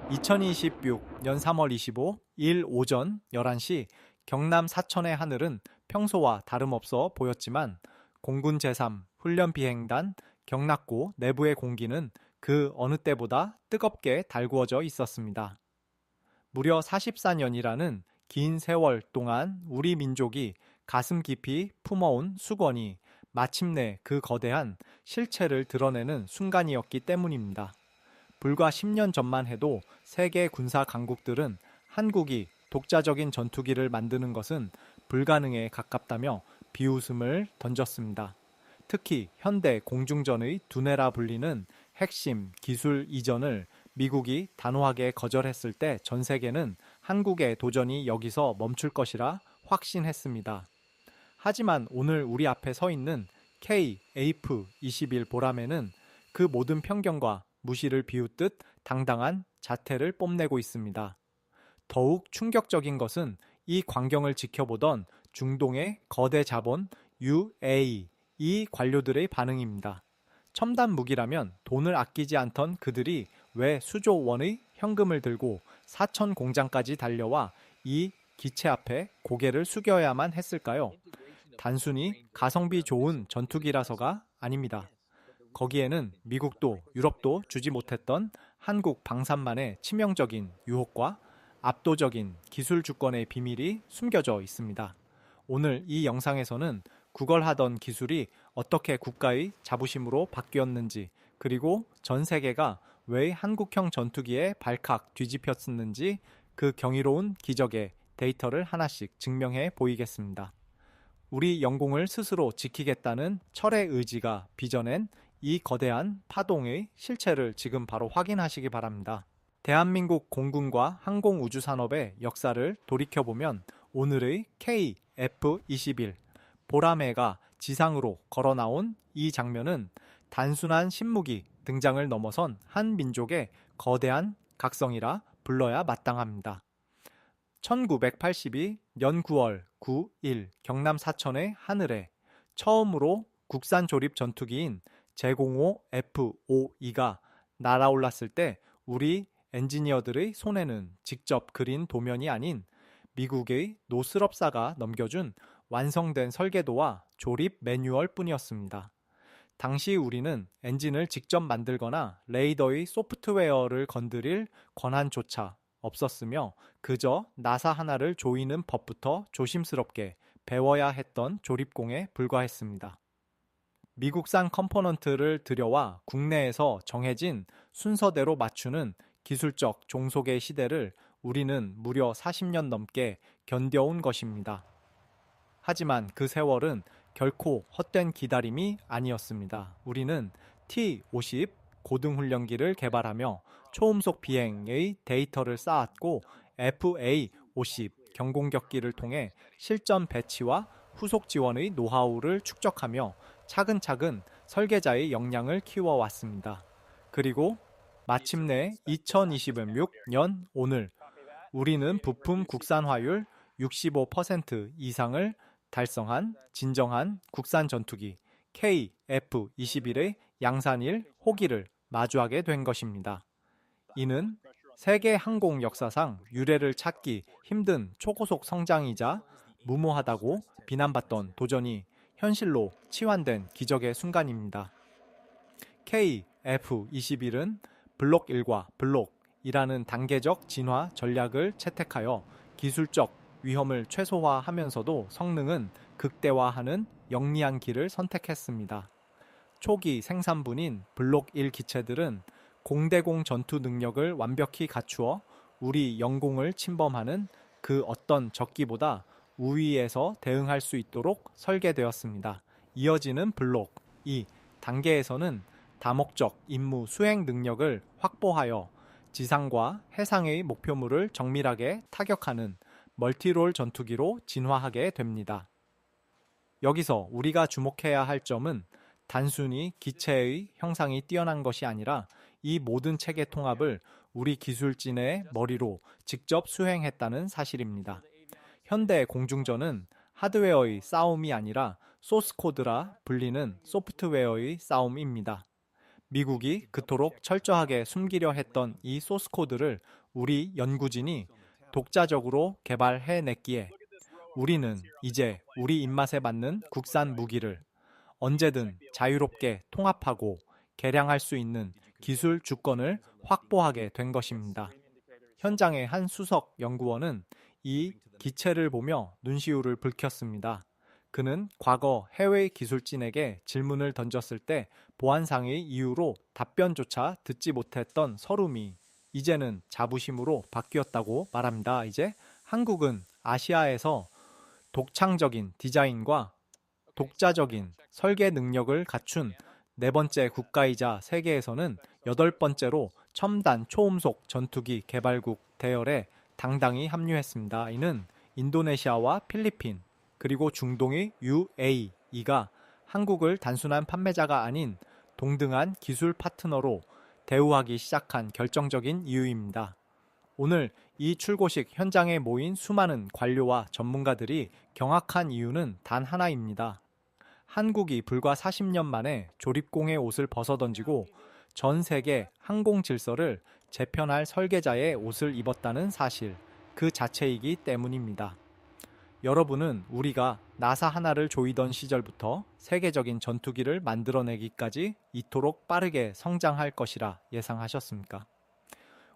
2026년 3월 25일 오전 11시 경남 사천의 하늘은 평소와 다름없어 보였지만 공군 제3 훈련비행단 경락고 내부의 공기는 그 어느 때보다 뜨겁게 달구어져 있었습니다. 무려 44년이라는 긴 세월 동안 우리 민족이 가슴 깊이 품어온 수건이 마침내 그 거대한 실체를 드러내는 순간이었기 때문입니다. 불과 10년 전만 해도 세계 군사 강국들은 한국이 독자적인 전투기를 만드는 것은 불가능에 가깝다며 비웃음을 던졌습니다. 특히 현대 공중전의 두뇌라 불리는 핵심 기술 이전을 미국이 단호하게 거절했을 때 전 세계는 한국의 도전이 여기서 멈출 것이라 확신했습니다. 하지만 오늘 우리 앞에 서 있는 KF-21 보람에는 그 모든 편견과 무시를 비웃듯 당당한 자태를 뽐내고 있습니다. 더욱 충격적인 것은 이 광경을 지켜보던 중동의 거대 자본 UAE 이 관료들의 반응입니다. 첨단 무기라면 돈을 아끼지 않던 그들이 왜 수조 원의 현금을 들고 사천 공장까지 달려와 이 기체 앞에 고개를 숙여야만 했을까요? 단순히 가성비 좋은 전투기라서가 아닙니다. 거기에는 미국도 유럽도 주지 못했던 한국 방산만의 치명적인 유혹과 압도적인 기술 주권의 비밀이 숨겨져 있습니다. 오늘 이 영상에서는 구걸하던 기술이 어떻게 국가의 자부심으로 바뀌었는지, 그리고 전 세계가 왜 한국형 전투기에 발칵 뒤집혔는지 그 경이로운 기적의 데이터를 하나씩 증명해 보이겠습니다. 우리 영공을 스스로 지키겠다는 철의 의지가 빚어낸 이 거대한 파동의 실체를 지금 바로 확인하시기 바랍니다. 대한민국 공군과 항공우주산업의 역사를 돌이켜보면 오늘의 KF-21 보라매가 지상으로 걸어나온 이 장면은 단순한 신무기 등장을 넘어선 한 민족의 거대한 각성이라 불러야 마땅합니다. 1982년 9월 9일 경남 사천의 하늘에 처음으로 국산 조립 전투기인 제05F52가 날아올랐을 때 우리 엔지니어들의 손에는 직접 그린 도면이 아닌 미국의 노스럽사가 넘겨준 완성된 설계도와 조립 매뉴얼 뿐이었습니다. 당시 우리는 엔진을 직접 만들거나 레이더의 소프트웨어를 건드릴 권한조차 없었으며 그저 나사 하나를 조이는 법부터 조심스럽게 배워야 했던 조립공에 불과했습니다. 미국산 컴포넌트를 들여와 국내에서 정해진 순서대로 맞추는 기술적 종속의 시대를 우리는 무려 40년 넘게 견뎌온 것입니다. 하지만 그 세월은 결코 헛된 기다림이 아니었습니다. 우리는 T-50 고등훈련기를 개발하며 초음속 비행의 데이터를 쌓았고 FA-50 경공격기를 통해 실전 배치와 후속 지원의 노하우를 축적하며 차근차근 설계자의 역량을 키워왔습니다. 그리고 마침내 2026년 오늘 우리는 부품 국산화율 65% 이상을 달성한 진정한 국산 전투기 KF-21의 양산일 호기를 마주하게 된 것입니다. 이는 세계 항공 역사상 유례를 찾기 힘든 초고속 성장이자 무모하다고 비난받던 도전이 현실로 치환된 기적의 순간입니다. KF-21은 블록 1과 블록 2라는 단계적 진화 전략을 채택하여 기술적 위험을 최소화하면서도 성능은 극대화하는 영리한 길을 선택했습니다. 초기 생산분인 블록 1 기체들은 공대공 전투 능력을 완벽히 갖추어 우리 영공을 침범하는 그 어떤 적기보다 우위에서 대응할 수 있도록 설계되었습니다. 이어지는 블록 2 단계에서는 다목적 임무 수행 능력을 확보하여 지상과 해상의 목표물을 정밀하게 타격하는 멀티롤 전투기로 진화하게 됩니다. 여기서 우리가 주목해야 할 점은 단순히 기체의 형상이 뛰어난 것이 아니라 이 모든 체계 통합을 우리 기술진의 머리로 직접 수행했다는 사실입니다. 현대 공중전은 하드웨어의 싸움이 아니라 소스코드라 불리는 소프트웨어의 싸움입니다. 미국이 그토록 철저하게 숨기려 했던 이 소스 코드를 우리 연구진이 독자적으로 개발해냈기에 우리는 이제 우리 입맛에 맞는 국산 무기를 언제든 자유롭게 통합하고 개량할 수 있는 기술 주권을 확보하게 된 것입니다. 현장의 한 수석 연구원은 이 기체를 보며 눈시울을 붉혔습니다. 그는 과거 해외 기술진에게 질문을 던졌을 때 보안상의 이유로 답변조차 듣지 못했던 서름이 이제는 자부심으로 바뀌었다고 말합니다. 이제 한국은 아시아에서 독창적인 디자인과 독자적인 설계 능력을 갖춘 네 번째 국가이자 세계에서는 여덟 번째로 첨단 초음속 전투기 개발국 대열에 당당히 합류했습니다. 이는 인도네시아와 필리핀 그리고 중동의 UAE가 한국을 단순한 판매자가 아닌 동등한 기술 파트너로 대우하기 시작한 결정적인 이유입니다. 오늘 이 출고식 현장에 모인 수많은 관료와 전문가들이 경악한 이유는 단 하나입니다. 한국이 불과 40년 만에 조립공의 옷을 벗어던지고 전 세계 항공 질서를 재편할 설계자의 옷을 입었다는 사실, 그 자체이기 때문입니다. 여러분은 우리가 나사 하나를 조이던 시절부터 세계적인 전투기를 만들어내기까지 이토록 빠르게 성장할 것이라 예상하셨습니까?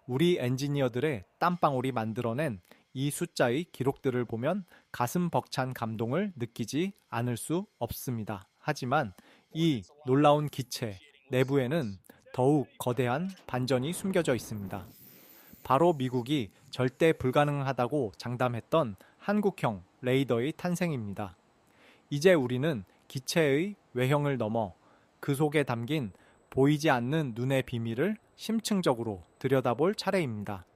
우리 엔지니어들의 땀방울이 만들어낸 이 숫자의 기록들을 보면 가슴 벅찬 감동을 느끼지 않을 수 없습니다. 하지만 이 놀라운 기체 내부에는 더욱 거대한 반전이 숨겨져 있습니다. 바로 미국이 절대 불가능하다고 장담했던 한국형 레이더의 탄생입니다. 이제 우리는 기체의 외형을 넘어 그 속에 담긴 보이지 않는 눈의 비밀을 심층적으로 들여다볼 차례입니다.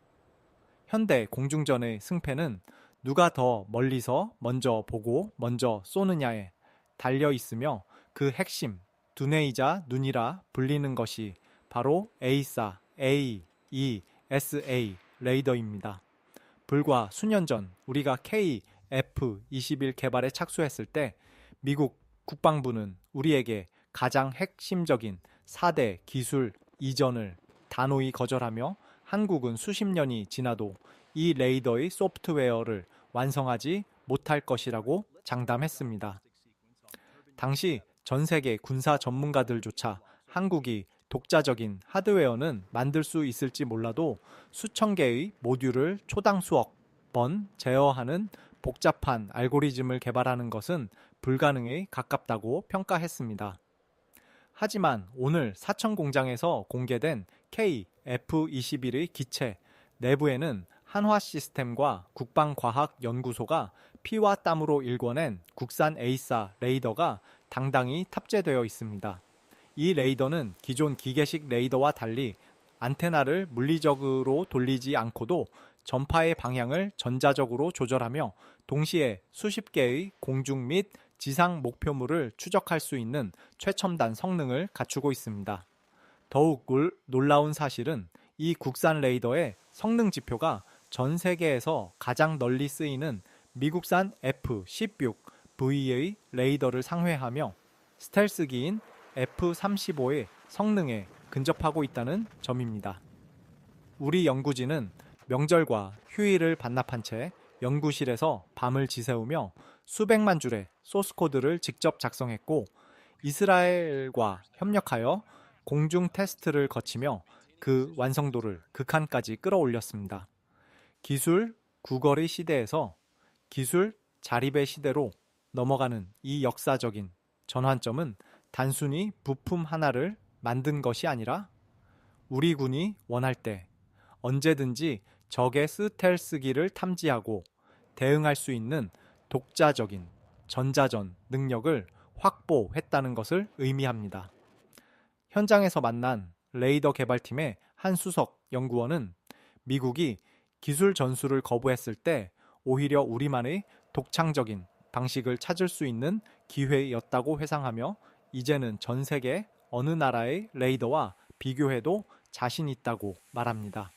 현대 공중전의 승패는 누가 더 멀리서 먼저 보고 먼저 쏘느냐에 달려 있으며 그 핵심, 두뇌이자 눈이라 불리는 것이 바로 에이사, AESA 레이더입니다. 불과 수년 전 우리가 KF-21 개발에 착수했을 때 미국 국방부는 우리에게 가장 핵심적인 4대 기술 이전을 단호히 거절하며 한국은 수십 년이 지나도 이 레이더의 소프트웨어를 완성하지 못할 것이라고 장담했습니다. 당시 전 세계 군사 전문가들조차 한국이 독자적인 하드웨어는 만들 수 있을지 몰라도 수천 개의 모듈을 초당 수억 번 제어하는 복잡한 알고리즘을 개발하는 것은 불가능에 가깝다고 평가했습니다. 하지만 오늘 사천 공장에서 공개된 KF-21의 기체 내부에는 한화 시스템과 국방과학연구소가 피와 땀으로 일궈낸 국산 에이사 레이더가 당당히 탑재되어 있습니다. 이 레이더는 기존 기계식 레이더와 달리 안테나를 물리적으로 돌리지 않고도 전파의 방향을 전자적으로 조절하며 동시에 수십 개의 공중 및 지상 목표물을 추적할 수 있는 최첨단 성능을 갖추고 있습니다. 더욱 놀라운 사실은 이 국산 레이더의 성능 지표가 전 세계에서 가장 널리 쓰이는 미국산 F-16V의 레이더를 상회하며 스텔스기인 F-35의 성능에 근접하고 있다는 점입니다. 우리 연구진은 명절과 휴일을 반납한 채 연구실에서 밤을 지새우며 수백만 줄의 소스코드를 직접 작성했고 이스라엘과 협력하여 공중 테스트를 거치며 그 완성도를 극한까지 끌어올렸습니다. 기술 구걸의 시대에서 기술 자립의 시대로 넘어가는 이 역사적인 전환점은 단순히 부품 하나를 만든 것이 아니라 우리 군이 원할 때 언제든지 적의 스텔스기를 탐지하고 대응할 수 있는 독자적인 전자전 능력을 확보했다는 것을 의미합니다. 현장에서 만난 레이더 개발팀의 한 수석 연구원은 미국이 기술 전수를 거부했을 때 오히려 우리만의 독창적인 방식을 찾을 수 있는 기회였다고 회상하며 이제는 전 세계 어느 나라의 레이더와 비교해도 자신 있다고 말합니다.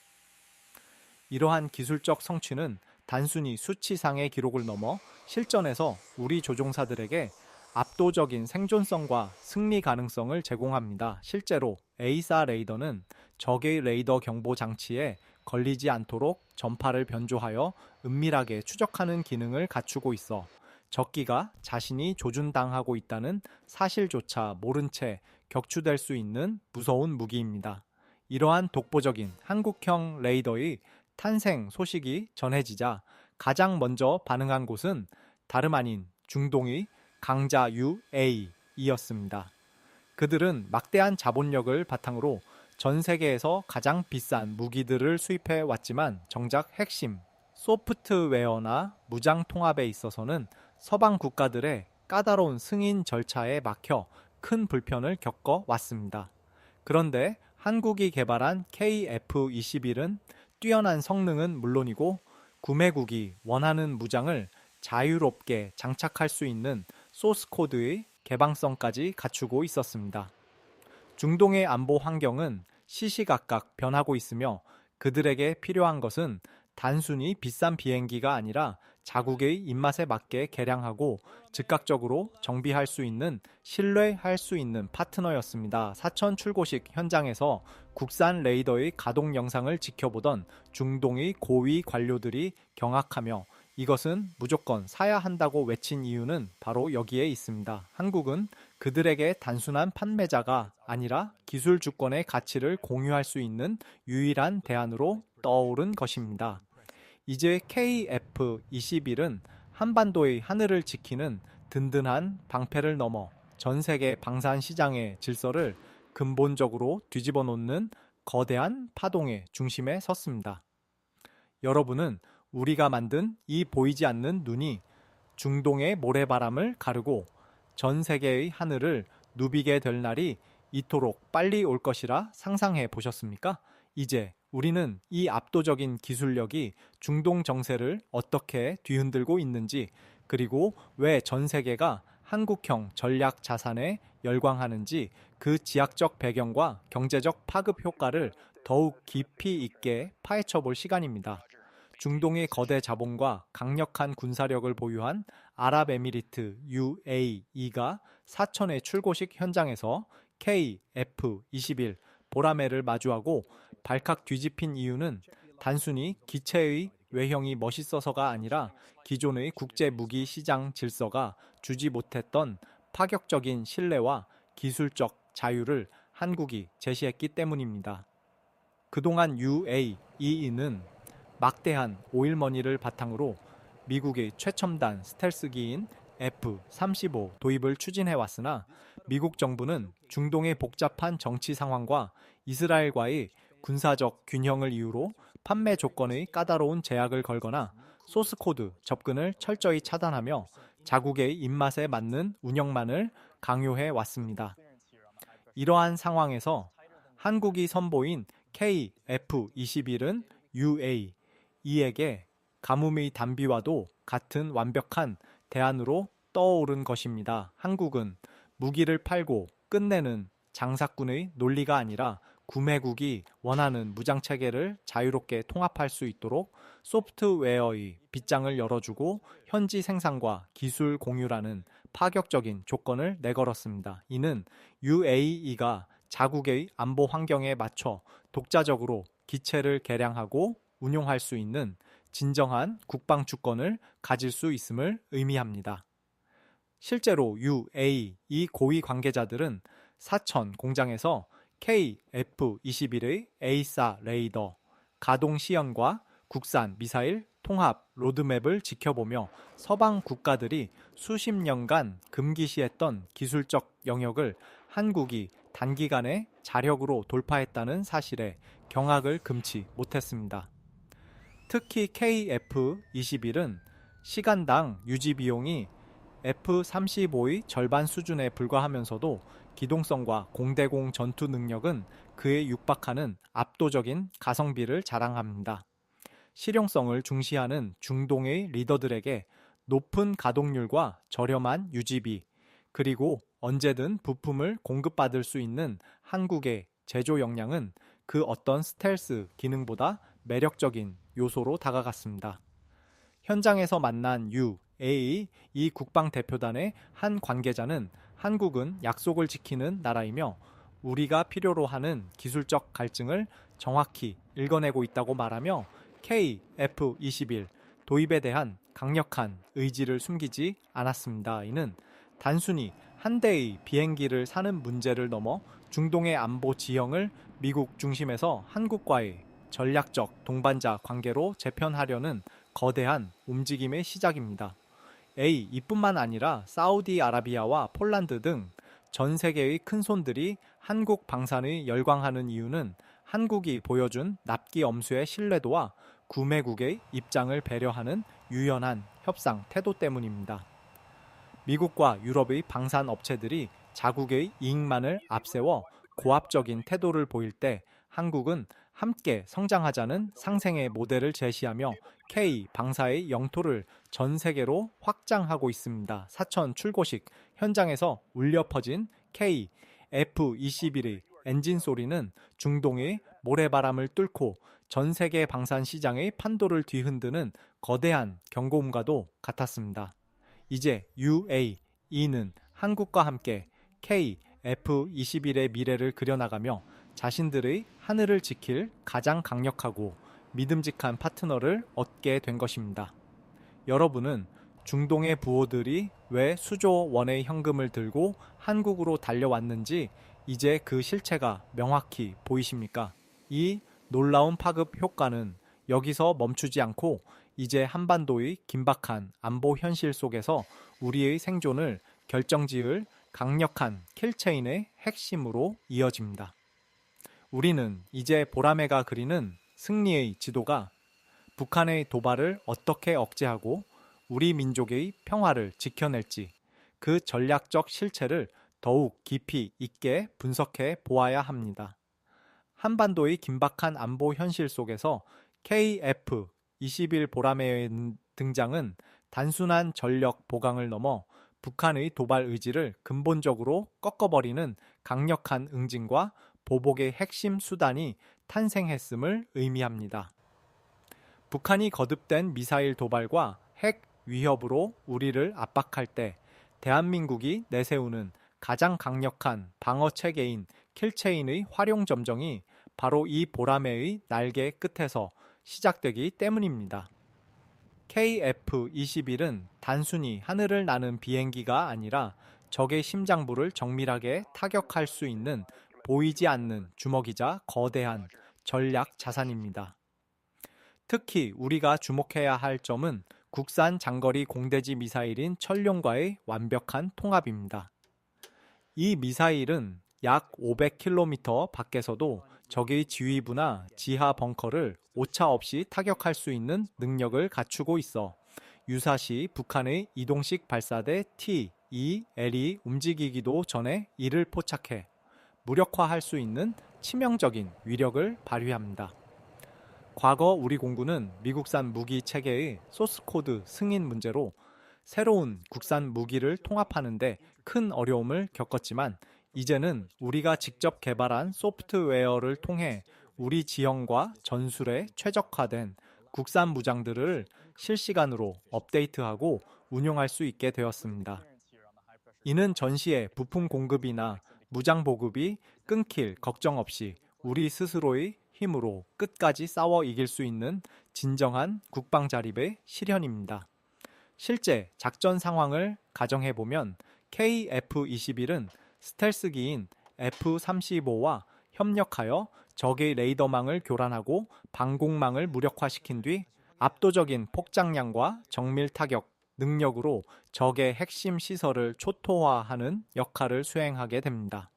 이러한 기술적 성취는 단순히 수치상의 기록을 넘어 실전에서 우리 조종사들에게 압도적인 생존성과 승리 가능성을 제공합니다. 실제로 A4 레이더는 적의 레이더 경보 장치에 걸리지 않도록 전파를 변조하여 은밀하게 추적하는 기능을 갖추고 있어 적기가 자신이 조준당하고 있다는 사실조차 모른 채 격추될 수 있는 무서운 무기입니다. 이러한 독보적인 한국형 레이더의 탄생 소식이 전해지자 가장 먼저 반응한 곳은 다름 아닌 중동의 강자 UAE였습니다. 그들은 막대한 자본력을 바탕으로 전 세계에서 가장 비싼 무기들을 수입해 왔지만 정작 핵심 소프트웨어나 무장 통합에 있어서는 서방 국가들의 까다로운 승인 절차에 막혀 큰 불편을 겪어 왔습니다. 그런데 한국이 개발한 KF-21은 뛰어난 성능은 물론이고 구매국이 원하는 무장을 자유롭게 장착할 수 있는 소스코드의 개방성까지 갖추고 있었습니다. 중동의 안보 환경은 시시각각 변하고 있으며 그들에게 필요한 것은 단순히 비싼 비행기가 아니라 자국의 입맛에 맞게 개량하고 즉각적으로 정비할 수 있는 신뢰할 수 있는 파트너였습니다. 사천 출고식 현장에서 국산 레이더의 가동 영상을 지켜보던 중동의 고위 관료들이 경악하며 이것은 무조건 사야 한다고 외친 이유는 바로 여기에 있습니다. 한국은 그들에게 단순한 판매자가 아니라 기술 주권의 가치를 공유할 수 있는 유일한 대안으로 떠오른 것입니다. 이제 KF-21은 한반도의 하늘을 지키는 든든한 방패를 넘어 전 세계 방산 시장의 질서를 근본적으로 뒤집어 놓는 거대한 파동의 중심에 섰습니다. 여러분은 우리가 만든 이 보이지 않는 눈이 중동의 모래바람을 가르고 전 세계의 하늘을 누비게 될 날이 이토록 빨리 올 것이라 상상해 보셨습니까? 이제 우리는 이 압도적인 기술력이 중동 정세를 어떻게 뒤흔들고 있는지, 그리고 왜 전 세계가 한국형 전략 자산에 열광하는지 그 지학적 배경과 경제적 파급 효과를 더욱 깊이 있게 파헤쳐 볼 시간입니다. 중동의 거대 자본과 강력한 군사력을 보유한 아랍에미리트 UAE가 사천의 출고식 현장에서 KF-21 보라매를 마주하고 발칵 뒤집힌 이유는 단순히 기체의 외형이 멋있어서가 아니라 기존의 국제 무기 시장 질서가 주지 못했던 파격적인 신뢰와 기술적 자유를 한국이 제시했기 때문입니다. 그동안 UAE는 막대한 오일머니를 바탕으로 미국의 최첨단 스텔스기인 F-35 도입을 추진해왔으나 미국 정부는 중동의 복잡한 정치 상황과 이스라엘과의 군사적 균형을 이유로 판매 조건의 까다로운 제약을 걸거나 소스코드 접근을 철저히 차단하며 자국의 입맛에 맞는 운영만을 강요해 왔습니다. 이러한 상황에서 한국이 선보인 KF-21은 UAE에게 가뭄의 단비와도 같은 완벽한 대안으로 떠오른 것입니다. 한국은 무기를 팔고 끝내는 장사꾼의 논리가 아니라 구매국이 원하는 무장체계를 자유롭게 통합할 수 있도록 소프트웨어의 빗장을 열어주고 현지 생산과 기술 공유라는 파격적인 조건을 내걸었습니다. 이는 UAE가 자국의 안보 환경에 맞춰 독자적으로 기체를 개량하고 운용할 수 있는 진정한 국방 주권을 가질 수 있음을 의미합니다. 실제로 UAE 고위 관계자들은 사천 공장에서 KF-21의 A4 레이더 가동 시연과 국산 미사일 통합 로드맵을 지켜보며 서방 국가들이 수십 년간 금기시했던 기술적 영역을 한국이 단기간에 자력으로 돌파했다는 사실에 경악을 금치 못했습니다. 특히 KF-21은 시간당 유지 비용이 F-35의 절반 수준에 불과하면서도 기동성과 공대공 전투 능력은 그에 육박하는 압도적인 가성비를 자랑합니다. 실용성을 중시하는 중동의 리더들에게 높은 가동률과 저렴한 유지비, 그리고 언제든 부품을 공급받을 수 있는 한국의 제조 역량은 그 어떤 스텔스 기능보다 매력적인 요소로 다가갔습니다. 현장에서 만난 이 국방대표단의 한 관계자는 한국은 약속을 지키는 나라이며 우리가 필요로 하는 기술적 갈증을 정확히 읽어내고 있다고 말하며 KF-21 도입에 대한 강력한 의지를 숨기지 않았습니다. 이는 단순히 한 대의 비행기를 사는 문제를 넘어 중동의 안보 지형을 미국 중심에서 한국과의 전략적 동반자 관계로 재편하려는 거대한 움직임의 시작입니다. 이뿐만 아니라 사우디아라비아와 폴란드 등 전 세계의 큰손들이 한국 방산의 열광하는 이유는 한국이 보여준 납기 엄수의 신뢰도와 구매국의 입장을 배려하는 유연한 협상 태도 때문입니다. 미국과 유럽의 방산 업체들이 자국의 이익만을 앞세워 고압적인 태도를 보일 때 한국은 함께 성장하자는 상생의 모델을 제시하며 K 방사의 영토를 전 세계로 확장하고 있습니다. 사천 출고식 현장에서 울려 퍼진 K F-21의 엔진 소리는 중동의 모래바람을 뚫고 전 세계 방산 시장의 판도를 뒤흔드는 거대한 경고음과도 같았습니다. 이제 UAE는 한국과 함께 KF-21의 미래를 그려나가며 자신들의 하늘을 지킬 가장 강력하고 믿음직한 파트너를 얻게 된 것입니다. 여러분은 중동의 부호들이 왜 수조 원의 현금을 들고 한국으로 달려왔는지 이제 그 실체가 명확히 보이십니까? 이 놀라운 파급 효과는 여기서 멈추지 않고 이제 한반도의 긴박한 안보 현실 속에서 우리의 생존을 결정지을 강력한 킬체인의 핵심으로 이어집니다. 우리는 이제 보라매가 그리는 승리의 지도가 북한의 도발을 어떻게 억제하고 우리 민족의 평화를 지켜낼지 그 전략적 실체를 더욱 깊이 있게 분석해 보아야 합니다. 한반도의 긴박한 안보 현실 속에서 KF-21 보라매의 등장은 단순한 전력 보강을 넘어 북한의 도발 의지를 근본적으로 꺾어버리는 강력한 응징과 보복의 핵심 수단이 탄생했음을 의미합니다. 북한이 거듭된 미사일 도발과 핵 위협으로 우리를 압박할 때 대한민국이 내세우는 가장 강력한 방어 체계인 킬체인의 활용 점정이 바로 이 보라매의 날개 끝에서 시작되기 때문입니다. KF-21은 단순히 하늘을 나는 비행기가 아니라 적의 심장부를 정밀하게 타격할 수 있는 보이지 않는 주먹이자 거대한 전략 자산입니다. 특히 우리가 주목해야 할 점은 국산 장거리 공대지 미사일인 천룡과의 완벽한 통합입니다. 이 미사일은 약 500km 밖에서도 적의 지휘부나 지하 벙커를 오차 없이 타격할 수 있는 능력을 갖추고 있어 유사시 북한의 이동식 발사대 T-2L이 움직이기도 전에 이를 포착해 무력화할 수 있는 치명적인 위력을 발휘합니다. 과거 우리 공군은 미국산 무기 체계의 소스코드 승인 문제로 새로운 국산 무기를 통합하는데 큰 어려움을 겪었지만 이제는 우리가 직접 개발한 소프트웨어를 통해 우리 지형과 전술에 최적화된 국산 무장들을 실시간으로 업데이트하고 운용할 수 있게 되었습니다. 이는 전시의 부품 공급이나 무장 보급이 끊길 걱정 없이 우리 스스로의 힘으로 끝까지 싸워 이길 수 있는 진정한 국방 자립의 실현입니다. 실제 작전 상황을 가정해보면 KF-21은 스텔스기인 F-35와 협력하여 적의 레이더망을 교란하고 방공망을 무력화시킨 뒤 압도적인 폭장량과 정밀 타격 능력으로 적의 핵심 시설을 초토화하는 역할을 수행하게 됩니다.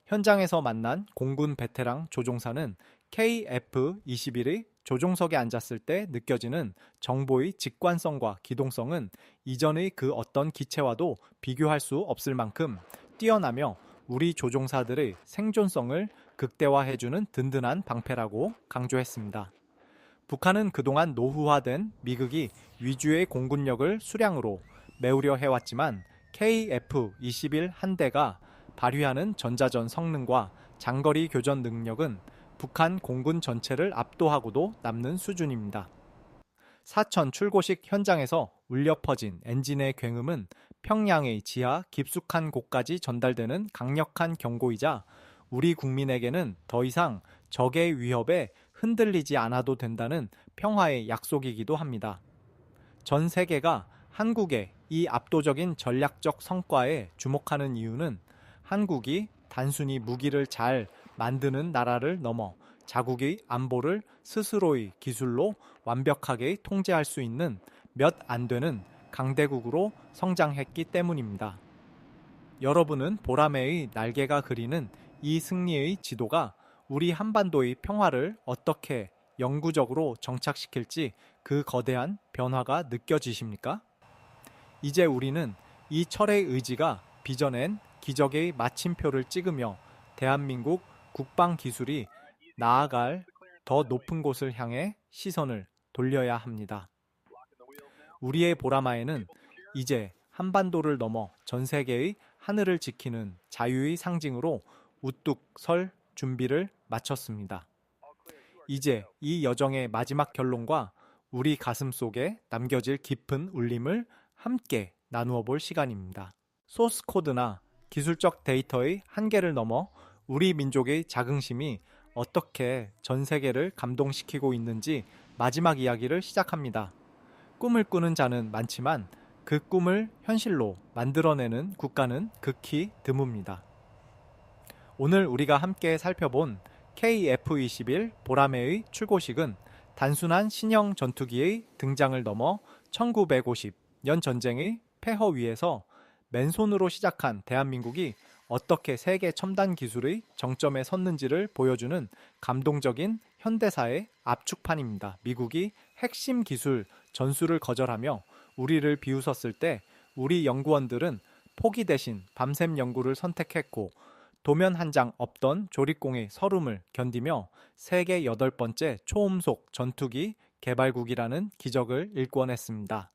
현장에서 만난 공군 베테랑 조종사는 KF-21의 조종석에 앉았을 때 느껴지는 정보의 직관성과 기동성은 이전의 그 어떤 기체와도 비교할 수 없을 만큼 뛰어나며 우리 조종사들의 생존성을 극대화해주는 든든한 방패라고 강조했습니다. 북한은 그동안 노후화된 미국이 위주의 공군력을 수량으로 메우려 해왔지만 KF-21 한 대가 발휘하는 전자전 성능과 장거리 교전 능력은 북한 공군 전체를 압도하고도 남는 수준입니다. 사천 출고식 현장에서 울려 퍼진 엔진의 굉음은 평양의 지하 깊숙한 곳까지 전달되는 강력한 경고이자 우리 국민에게는 더 이상 적의 위협에 흔들리지 않아도 된다는 평화의 약속이기도 합니다. 전 세계가 한국의 이 압도적인 전략적 성과에 주목하는 이유는 한국이 단순히 무기를 잘 만드는 나라를 넘어 자국의 안보를 스스로의 기술로 완벽하게 통제할 수 있는 몇 안 되는 강대국으로 성장했기 때문입니다. 여러분은 보라매의 날개가 그리는 이 승리의 지도가 우리 한반도의 평화를 어떻게 영구적으로 정착시킬지 그 거대한 변화가 느껴지십니까? 이제 우리는 이 철의 의지가 빚어낸 기적의 마침표를 찍으며 대한민국 국방 기술이 나아갈 더 높은 곳을 향해 시선을 돌려야 합니다. 우리의 보라마에는 이제 한반도를 넘어 전 세계의 하늘을 지키는 자유의 상징으로 우뚝 설 준비를 마쳤습니다. 이제 이 여정의 마지막 결론과 우리 가슴 속에 남겨질 깊은 울림을 함께 나누어 볼 시간입니다. 소스 코드나 기술적 데이터의 한계를 넘어 우리 민족의 자긍심이 어떻게 전 세계를 감동시키고 있는지 마지막 이야기를 시작합니다. 꿈을 꾸는 자는 많지만 그 꿈을 현실로 만들어내는 국가는 극히 드뭅니다. 오늘 우리가 함께 살펴본 KF-21 보라매의 출고식은 단순한 신형 전투기의 등장을 넘어 1950년 전쟁의 폐허 위에서 맨손으로 시작한 대한민국이 어떻게 세계 첨단 기술의 정점에 섰는지를 보여주는 감동적인 현대사의 압축판입니다. 미국이 핵심 기술 전수를 거절하며 우리를 비웃었을 때 우리 연구원들은 포기 대신 밤샘 연구를 선택했고 도면 한 장 없던 조립공의 서름을 견디며 세계 8번째 초음속 전투기 개발국이라는 기적을 일궈냈습니다.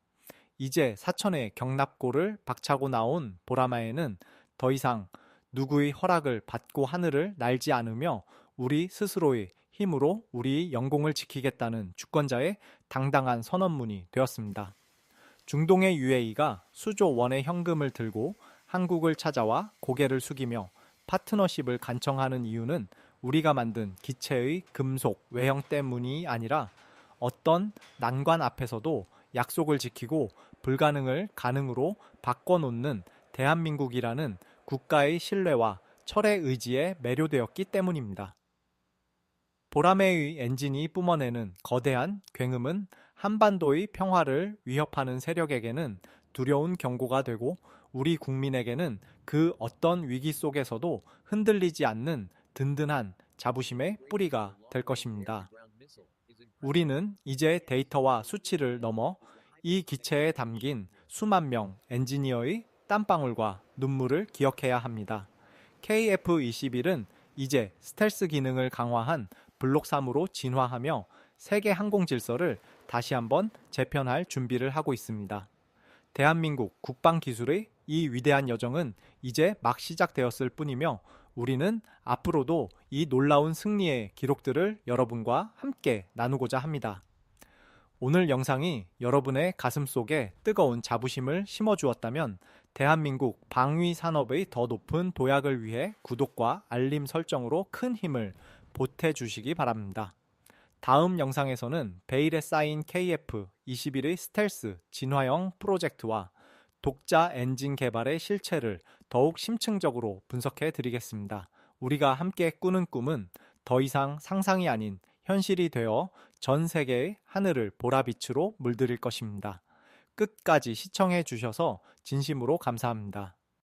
이제 사천의 경납고를 박차고 나온 보라마에는 더 이상 누구의 허락을 받고 하늘을 날지 않으며 우리 스스로의 힘으로 우리 영공을 지키겠다는 주권자의 당당한 선언문이 되었습니다. 중동의 UAE가 수조 원의 현금을 들고 한국을 찾아와 고개를 숙이며 파트너십을 간청하는 이유는 우리가 만든 기체의 금속 외형 때문이 아니라 어떤 난관 앞에서도 약속을 지키고 불가능을 가능으로 바꿔놓는 대한민국이라는 국가의 신뢰와 철의 의지에 매료되었기 때문입니다. 보라매의 엔진이 뿜어내는 거대한 굉음은 한반도의 평화를 위협하는 세력에게는 두려운 경고가 되고 우리 국민에게는 그 어떤 위기 속에서도 흔들리지 않는 든든한 자부심의 뿌리가 될 것입니다. 우리는 이제 데이터와 수치를 넘어 이 기체에 담긴 수만 명 엔지니어의 땀방울과 눈물을 기억해야 합니다. KF-21은 이제 스텔스 기능을 강화한 블록 3으로 진화하며 세계 항공 질서를 다시 한번 재편할 준비를 하고 있습니다. 대한민국 국방 기술의 이 위대한 여정은 이제 막 시작되었을 뿐이며 우리는 앞으로도 이 놀라운 승리의 기록들을 여러분과 함께 나누고자 합니다. 오늘 영상이 여러분의 가슴 속에 뜨거운 자부심을 심어주었다면 대한민국 방위 산업의 더 높은 도약을 위해 구독과 알림 설정으로 큰 힘을 보태주시기 바랍니다. 다음 영상에서는 베일에 쌓인 KF-21의 스텔스 진화형 프로젝트와 독자 엔진 개발의 실체를 더욱 심층적으로 분석해 드리겠습니다. 우리가 함께 꾸는 꿈은 더 이상 상상이 아닌 현실이 되어 전 세계의 하늘을 보라빛으로 물들일 것입니다. 끝까지 시청해 주셔서 진심으로 감사합니다.